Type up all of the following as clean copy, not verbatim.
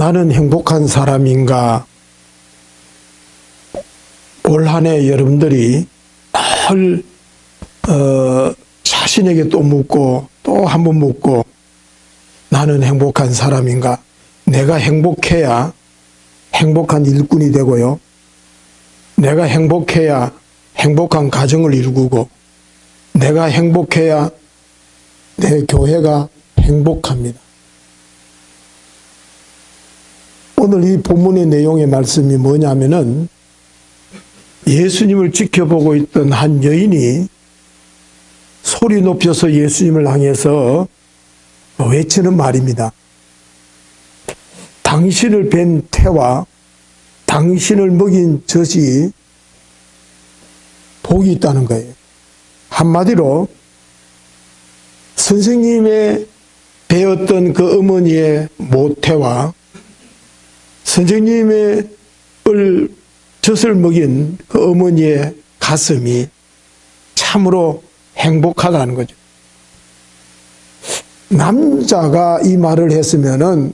나는 행복한 사람인가? 올 한 해 여러분들이 늘 자신에게 또 묻고 또 한 번 묻고, 나는 행복한 사람인가? 내가 행복해야 행복한 일꾼이 되고요, 내가 행복해야 행복한 가정을 이루고, 내가 행복해야 내 교회가 행복합니다. 오늘 이 본문의 내용의 말씀이 뭐냐면은, 예수님을 지켜보고 있던 한 여인이 소리 높여서 예수님을 향해서 외치는 말입니다. 당신을 뵌 태와 당신을 먹인 젖이 복이 있다는 거예요. 한마디로 선생님의 배웠던 그 어머니의 모태와 선생님의 젖을 먹인 그 어머니의 가슴이 참으로 행복하다는 거죠. 남자가 이 말을 했으면은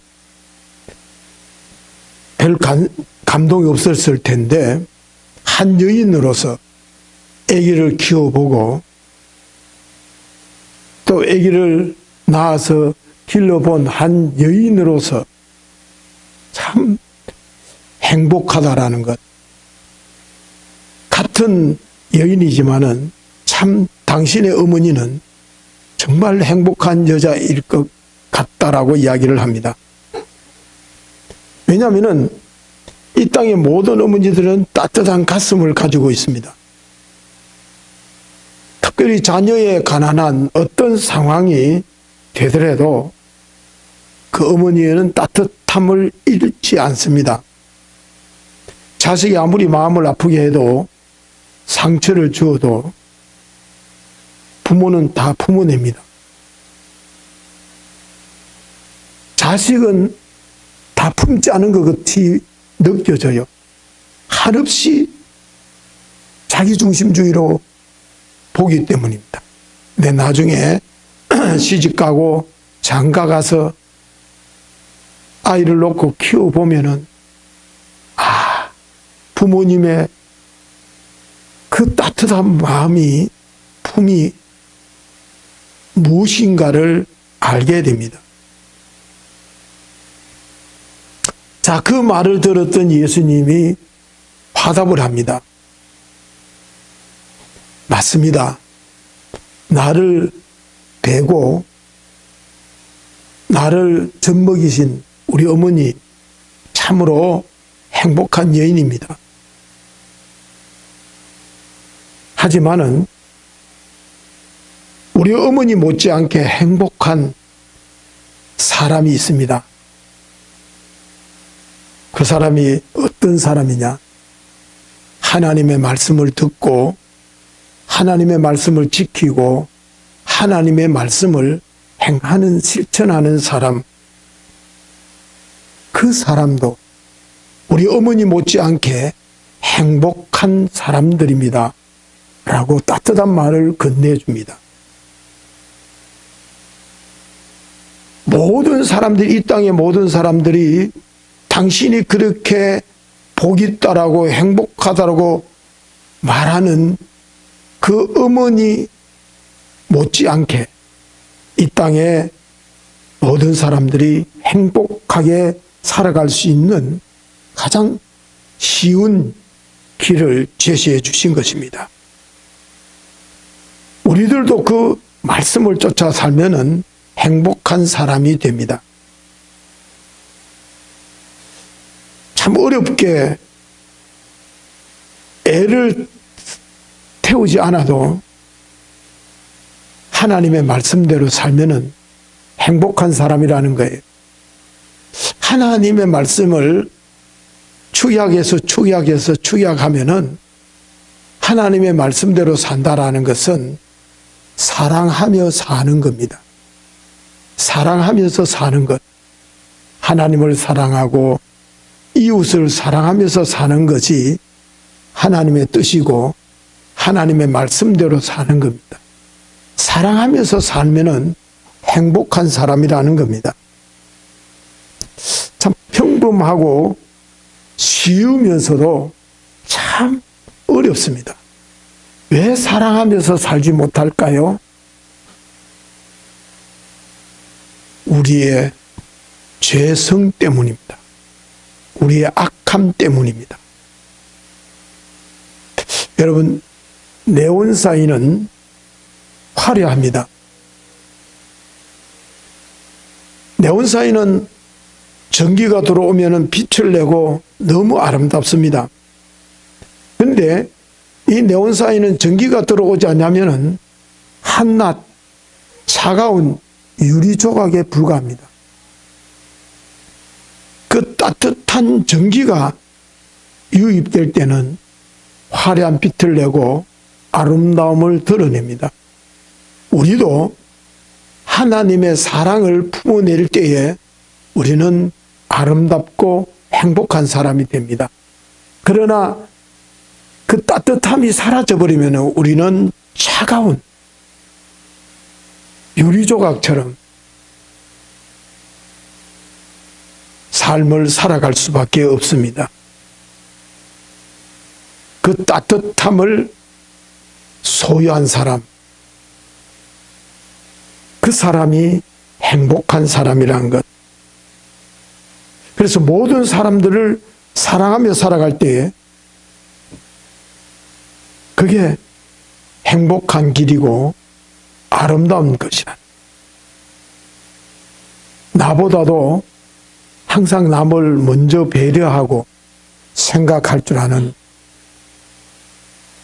별 감동이 없었을 텐데, 한 여인으로서 아기를 키워보고 또 아기를 낳아서 길러본 한 여인으로서 참 행복하다라는 것. 같은 여인이지만은 참 당신의 어머니는 정말 행복한 여자일 것 같다라고 이야기를 합니다. 왜냐하면은 이 땅의 모든 어머니들은 따뜻한 가슴을 가지고 있습니다. 특별히 자녀의 가난한 어떤 상황이 되더라도 그 어머니에는 따뜻함을 잃지 않습니다. 자식이 아무리 마음을 아프게 해도, 상처를 주어도 부모는 다 품어냅니다. 자식은 다 품지 않은 것 같이 느껴져요. 한없이 자기중심주의로 보기 때문입니다. 근데 나중에 시집가고 장가가서 아이를 놓고 키워보면은, 부모님의 그 따뜻한 마음이, 품이 무엇인가를 알게 됩니다. 자, 그 말을 들었던 예수님이 화답을 합니다. 맞습니다. 나를 베고 나를 젖먹이신 우리 어머니 참으로 행복한 여인입니다. 하지만은 우리 어머니 못지않게 행복한 사람이 있습니다. 그 사람이 어떤 사람이냐? 하나님의 말씀을 듣고 하나님의 말씀을 지키고 하나님의 말씀을 행하는, 실천하는 사람. 그 사람도 우리 어머니 못지않게 행복한 사람들입니다 라고 따뜻한 말을 건네줍니다. 모든 사람들이, 이 땅의 모든 사람들이 당신이 그렇게 복 있다라고 행복하다라고 말하는 그 어머니 못지않게 이 땅의 모든 사람들이 행복하게 살아갈 수 있는 가장 쉬운 길을 제시해 주신 것입니다. 우리들도 그 말씀을 쫓아 살면은 행복한 사람이 됩니다. 참 어렵게 애를 태우지 않아도 하나님의 말씀대로 살면은 행복한 사람이라는 거예요. 하나님의 말씀을 축약하면은 하나님의 말씀대로 산다라는 것은 사랑하며 사는 겁니다. 사랑하면서 사는 것. 하나님을 사랑하고 이웃을 사랑하면서 사는 것이 하나님의 뜻이고 하나님의 말씀대로 사는 겁니다. 사랑하면서 살면은 행복한 사람이라는 겁니다. 참 기쁨하고 쉬우면서도 참 어렵습니다. 왜 사랑하면서 살지 못할까요? 우리의 죄성 때문입니다. 우리의 악함 때문입니다. 여러분, 네온사인은 화려합니다. 네온사인은 전기가 들어오면 빛을 내고 너무 아름답습니다. 그런데 이 네온사인은 전기가 들어오지 않으면 한낱 차가운 유리조각에 불과합니다. 그 따뜻한 전기가 유입될 때는 화려한 빛을 내고 아름다움을 드러냅니다. 우리도 하나님의 사랑을 품어낼 때에 우리는 아름답고 행복한 사람이 됩니다. 그러나 그 따뜻함이 사라져버리면 우리는 차가운 유리조각처럼 삶을 살아갈 수밖에 없습니다. 그 따뜻함을 소유한 사람, 그 사람이 행복한 사람이라는 것. 그래서 모든 사람들을 사랑하며 살아갈 때에 그게 행복한 길이고 아름다운 것이다. 나보다도 항상 남을 먼저 배려하고 생각할 줄 아는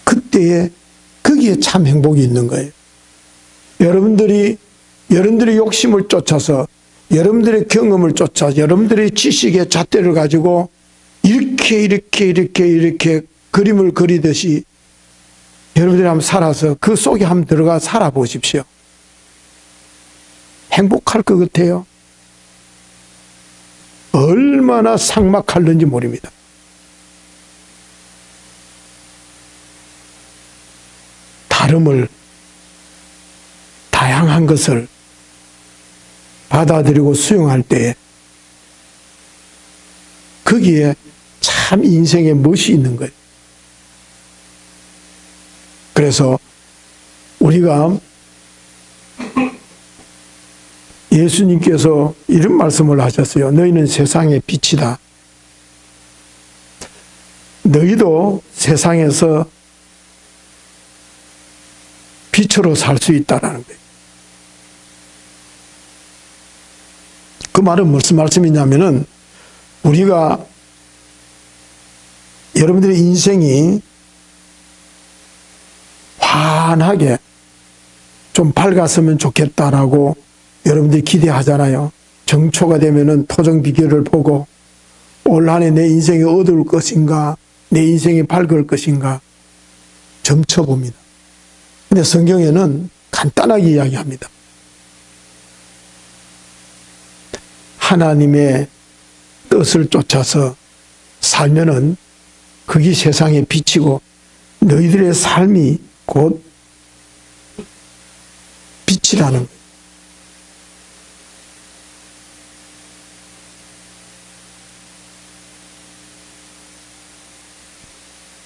그때에 거기에 참 행복이 있는 거예요. 여러분들이 욕심을 쫓아서 여러분들의 경험을 쫓아 여러분들의 지식의 잣대를 가지고 이렇게 그림을 그리듯이 여러분들이 한번 살아서 그 속에 한번 들어가 살아보십시오. 행복할 것 같아요. 얼마나 삭막할는지 모릅니다. 다름을, 다양한 것을 받아들이고 수용할 때 거기에 참 인생의 멋이 있는 거예요. 그래서 우리가 예수님께서 이런 말씀을 하셨어요. 너희는 세상의 빛이다. 너희도 세상에서 빛으로 살 수 있다라는 거예요. 그 말은 무슨 말씀이냐면은 우리가 여러분들의 인생이 환하게 좀 밝았으면 좋겠다라고 여러분들이 기대하잖아요. 정초가 되면은 토정 비결을 보고 올 한 해 내 인생이 어두울 것인가, 내 인생이 밝을 것인가 점쳐봅니다. 근데 성경에는 간단하게 이야기합니다. 하나님의 뜻을 쫓아서 살면은 그게 세상의 빛이고 너희들의 삶이 곧 빛이라는 거예요.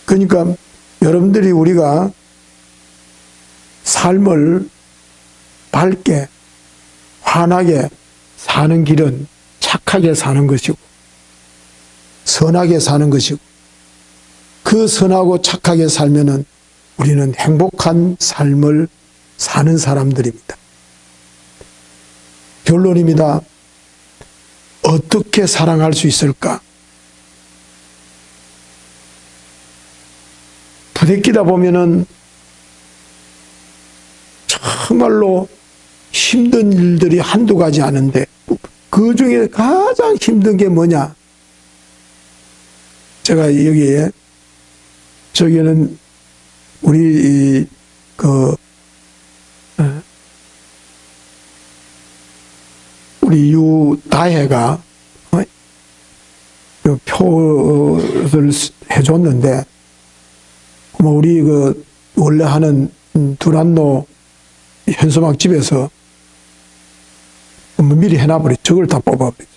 그러니까 여러분들이 우리가 삶을 밝게 환하게 사는 길은 착하게 사는 것이고 선하게 사는 것이고 그 선하고 착하게 살면은 우리는 행복한 삶을 사는 사람들입니다. 결론입니다. 어떻게 사랑할 수 있을까? 부대끼다 보면은 정말로 힘든 일들이 한두 가지 아는데 그 중에 가장 힘든 게 뭐냐? 제가 여기에 저기는 우리 우리 유다혜가 표를 해줬는데 우리 원래 하는 두란노 현수막 집에서 미리 해놔버려. 저걸 다 뽑아버리죠.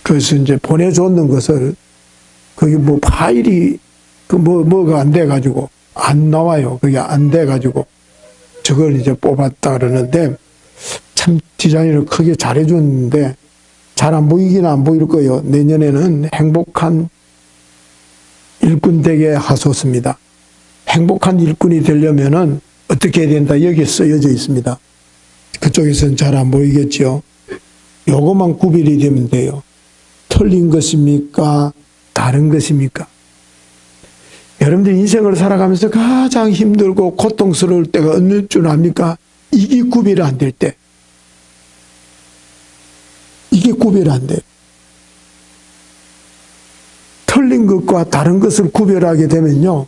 그래서 이제 보내줬는 것을, 거기 뭐 파일이, 뭐가 안 돼가지고, 안 나와요. 그게 안 돼가지고, 저걸 이제 뽑았다 그러는데, 참 디자인을 크게 잘해줬는데, 잘 안 보이긴 안 보일 거예요. 내년에는 행복한 일꾼 되게 하소서입니다. 행복한 일꾼이 되려면은 어떻게 해야 된다? 여기에 쓰여져 있습니다. 그쪽에서는 잘 안 보이겠죠. 요것만 구별이 되면 돼요. 틀린 것입니까? 다른 것입니까? 여러분들 인생을 살아가면서 가장 힘들고 고통스러울 때가 어느 줄 압니까? 이게 구별이 안 될 때. 이게 구별이 안 돼요. 틀린 것과 다른 것을 구별하게 되면요,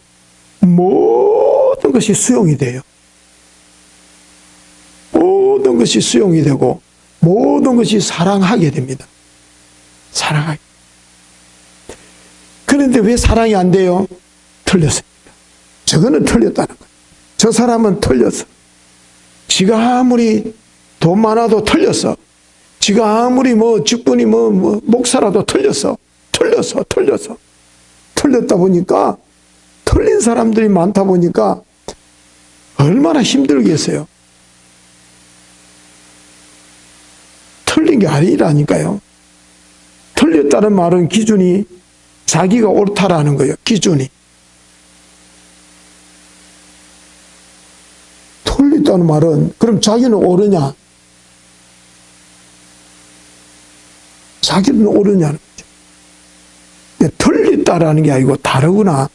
모든 것이 수용이 돼요. 모든 것이 수용이 되고 모든 것이 사랑하게 됩니다. 사랑하게. 그런데 왜 사랑이 안 돼요? 틀렸습니다. 저거는 틀렸다는 거예요. 저 사람은 틀렸어. 지가 아무리 돈 많아도 틀렸어. 지가 아무리 직분이 목사라도 틀렸어. 틀렸다 보니까, 틀린 사람들이 많다 보니까 얼마나 힘들겠어요. 틀린 게 아니라니까요. 틀렸다는 말은 기준이 자기가 옳다라는 거예요. 기준이. 틀렸다는 말은 그럼 자기는 옳으냐? 자기는 옳으냐는 거죠. 틀렸다라는 게 아니고 다르구나.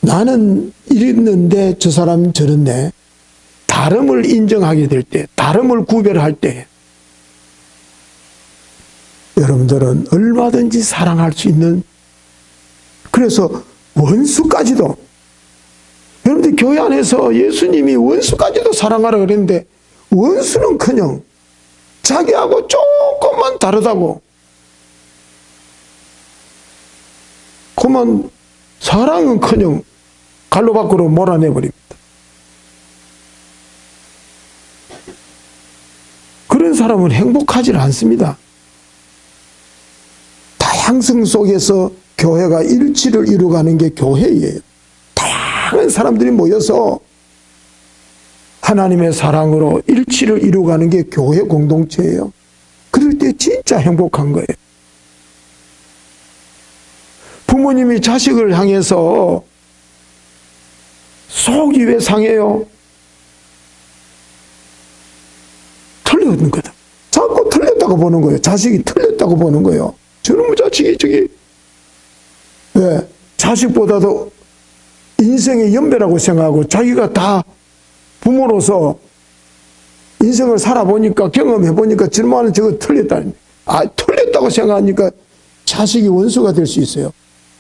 나는 이랬는데 저 사람은 저랬네. 다름을 인정하게 될 때, 다름을 구별할 때 여러분들은 얼마든지 사랑할 수 있는, 그래서 원수까지도, 여러분들 교회 안에서 예수님이 원수까지도 사랑하라 그랬는데 원수는커녕 자기하고 조금만 다르다고 그만 사랑은커녕 갈로 밖으로 몰아내버립니다. 그런 사람은 행복하지 않습니다. 다양성 속에서 교회가 일치를 이루어가는 게 교회예요. 다양한 사람들이 모여서 하나님의 사랑으로 일치를 이루어가는 게 교회 공동체예요. 그럴 때 진짜 행복한 거예요. 부모님이 자식을 향해서 속이 왜 상해요? 틀렸는 거다. 자꾸 틀렸다고 보는 거예요. 자식이 틀렸다고 보는 거예요. 저놈의 자식이 왜? 자식보다도 인생의 연배라고 생각하고 자기가 다 부모로서 인생을 살아보니까 경험해보니까 저놈은 저거 틀렸다. 틀렸다고 생각하니까 자식이 원수가 될 수 있어요.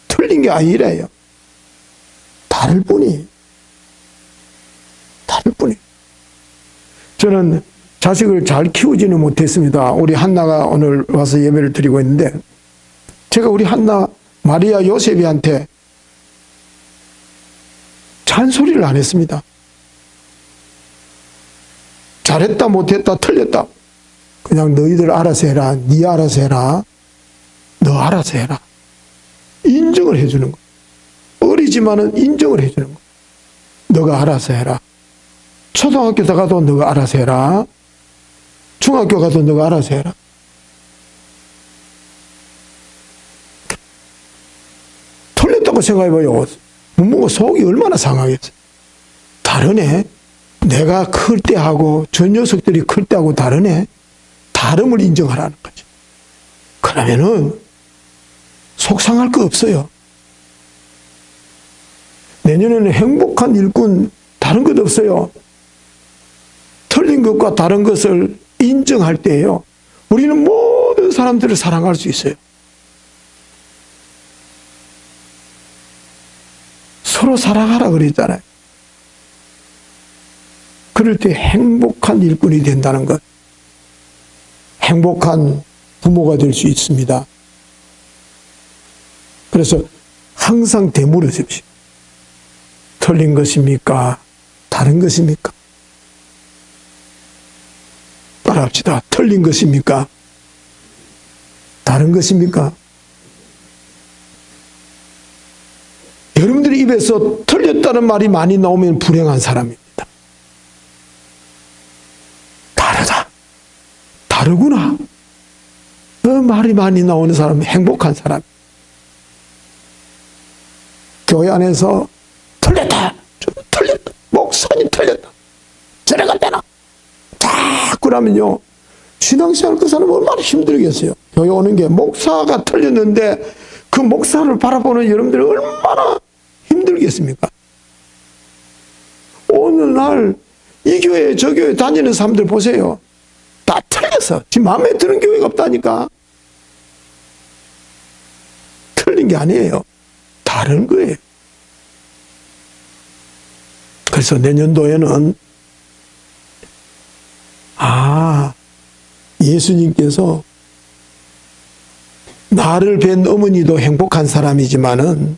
틀린 게 아니래요. 다를 뿐이에요. 다를 뿐이에요. 저는 자식을 잘 키우지는 못했습니다. 우리 한나가 오늘 와서 예배를 드리고 있는데 제가 우리 한나 마리아 요셉이한테 잔소리를 안 했습니다. 잘했다 못했다 틀렸다 그냥 너희들 알아서 해라. 네 알아서 해라. 너 알아서 해라. 인정을 해주는 거예요. 어리지만은 인정을 해주는 거예요. 너가 알아서 해라. 초등학교 가도 너가 알아서 해라. 중학교 가도 너가 알아서 해라. 틀렸다고 생각해봐요. 부모가 속이 얼마나 상하겠어요. 다르네. 내가 클 때하고 저 녀석들이 클 때하고 다르네. 다름을 인정하라는 거죠. 그러면은 속상할 거 없어요. 내년에는 행복한 일꾼 다른 것 없어요. 틀린 것과 다른 것을 인정할 때예요. 우리는 모든 사람들을 사랑할 수 있어요. 서로 사랑하라 그랬잖아요. 그럴 때 행복한 일꾼이 된다는 것. 행복한 부모가 될 수 있습니다. 그래서 항상 되물으십시오. 틀린 것입니까? 다른 것입니까? 따라합시다. 틀린 것입니까? 다른 다른 것입니까? 여러분들의 입에서 틀렸다는 말이 많이 나오면 불행한 사람입니다. 다르다. 다르구나. 그 말이 많이 나오는 사람은 행복한 사람. 교회 안에서 틀렸다. 틀렸다. 목사님 틀렸다. 저래 갔대나. 자꾸 그러면요. 신앙생활 그 사람은 얼마나 힘들겠어요. 교회 오는 게 목사가 틀렸는데 그 목사를 바라보는 여러분들이 얼마나 힘들겠습니까? 오늘날 이 교회 저 교회 다니는 사람들 보세요. 다 틀렸어. 지금 마음에 드는 교회가 없다니까. 틀린 게 아니에요. 다른 거예요. 그래서 내년도에는 예수님께서 나를 뵌 어머니도 행복한 사람이지만은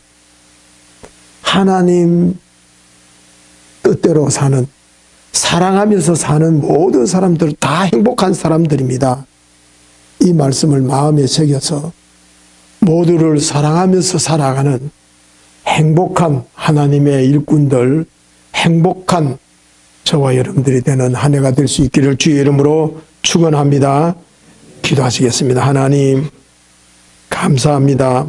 하나님 뜻대로 사는, 사랑하면서 사는 모든 사람들 다 행복한 사람들입니다. 이 말씀을 마음에 새겨서 모두를 사랑하면서 살아가는 행복한 하나님의 일꾼들, 행복한 저와 여러분들이 되는 한 해가 될 수 있기를 주의 이름으로 축원합니다. 기도하시겠습니다. 하나님 감사합니다.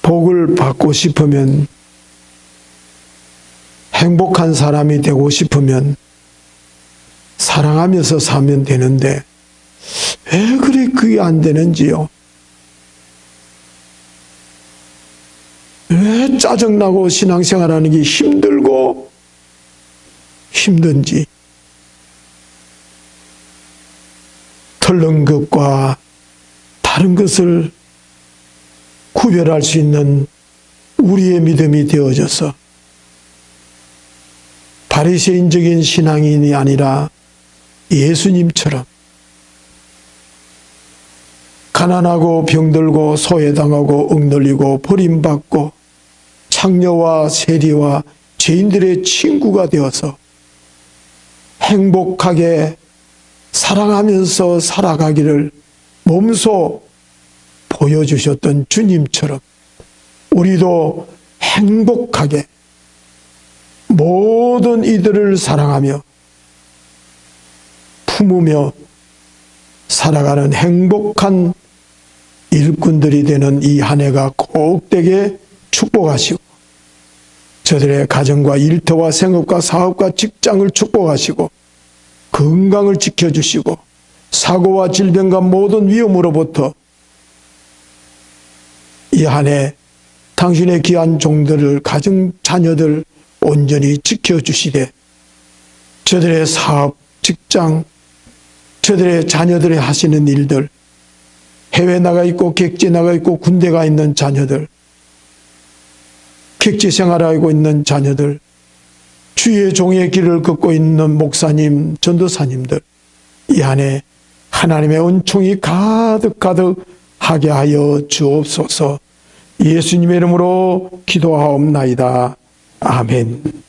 복을 받고 싶으면, 행복한 사람이 되고 싶으면 사랑하면서 사면 되는데 왜 그게 안 되는지요? 왜 짜증나고 신앙생활하는 게 힘들고 힘든지, 틀린 것과 다른 것을 구별할 수 있는 우리의 믿음이 되어져서 바리새인적인 신앙인이 아니라 예수님처럼 가난하고 병들고 소외당하고 억눌리고 버림받고 창녀와 세리와 죄인들의 친구가 되어서 행복하게 사랑하면서 살아가기를 몸소 보여주셨던 주님처럼 우리도 행복하게 모든 이들을 사랑하며 품으며 살아가는 행복한 일꾼들이 되는 이 한 해가 꼭 되게 축복하시고, 저들의 가정과 일터와 생업과 사업과 직장을 축복하시고, 건강을 지켜주시고, 사고와 질병과 모든 위험으로부터 이 한 해 당신의 귀한 종들을, 가정 자녀들 온전히 지켜주시되, 저들의 사업, 직장, 저들의 자녀들이 하시는 일들, 해외 나가 있고 객지 나가 있고 군대 가 있는 자녀들, 객지 생활하고 있는 자녀들, 주의 종의 길을 걷고 있는 목사님, 전도사님들, 이 안에 하나님의 은총이 가득가득 하게 하여 주옵소서. 예수님의 이름으로 기도하옵나이다. 아멘.